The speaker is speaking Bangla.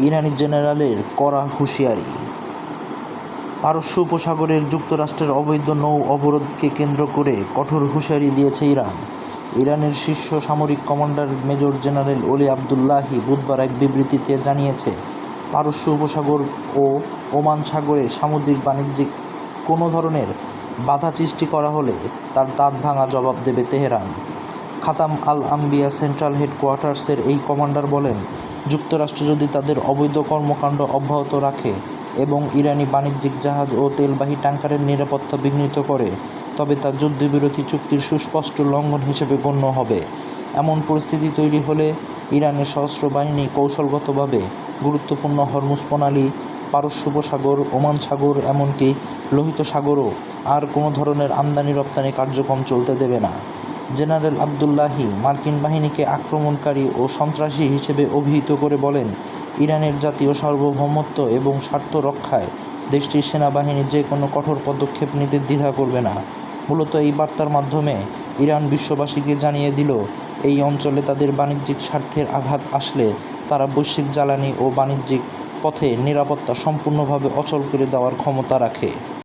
ইরানি জেনারেলের কড়া হুঁশিয়ারি। পারস্য উপসাগরের যুক্তরাষ্ট্রের অবৈধ নৌ অবরোধকে কেন্দ্র করে কঠোর হুঁশিয়ারি দিয়েছে ইরান। ইরানের শীর্ষ সামরিক কমান্ডার মেজর জেনারেল ওলি আবদুল্লাহি বুধবার এক বিবৃতিতে জানিয়েছে, পারস্য উপসাগর ও ওমান সাগরে সামুদ্রিক বাণিজ্যিক কোনো ধরনের বাধা সৃষ্টি করা হলে তার দাঁত ভাঙা জবাব দেবে তেহরান। খাতাম আল আম্বিয়া সেন্ট্রাল হেডকোয়ার্টার্সের এই কমান্ডার বলেন, যুক্তরাষ্ট্র যদি তাদের অবৈধ কর্মকাণ্ড অব্যাহত রাখে এবং ইরানি বাণিজ্যিক জাহাজ ও তেলবাহী ট্যাঙ্কারের নিরাপত্তা বিঘ্নিত করে, তবে তা যুদ্ধবিরতি চুক্তির সুস্পষ্ট লঙ্ঘন হিসেবে গণ্য হবে। এমন পরিস্থিতি তৈরি হলে ইরানের সশস্ত্র বাহিনী কৌশলগতভাবে গুরুত্বপূর্ণ হরমুজ প্রণালী, পারস্য উপসাগর, ওমান সাগর, এমনকি লোহিত সাগরও আর কোনো ধরনের আমদানি রপ্তানি কার্যক্রম চলতে দেবে না। জেনারেল আবদুল্লাহি মার্কিন বাহিনীকে আক্রমণকারী ও সন্ত্রাসী হিসেবে অভিহিত করে বলেন, ইরানের জাতীয় সার্বভৌমত্ব এবং স্বার্থ রক্ষায় দেশটির সেনাবাহিনী যে কোনো কঠোর পদক্ষেপ নিতে দ্বিধা করবে না। মূলত এই বার্তার মাধ্যমে ইরান বিশ্ববাসীকে জানিয়ে দিল, এই অঞ্চলে তাদের বাণিজ্যিক স্বার্থের আঘাত আসলে তারা বৈশ্বিক জ্বালানি ও বাণিজ্যিক পথে নিরাপত্তা সম্পূর্ণভাবে অচল করে দেওয়ার ক্ষমতা রাখে।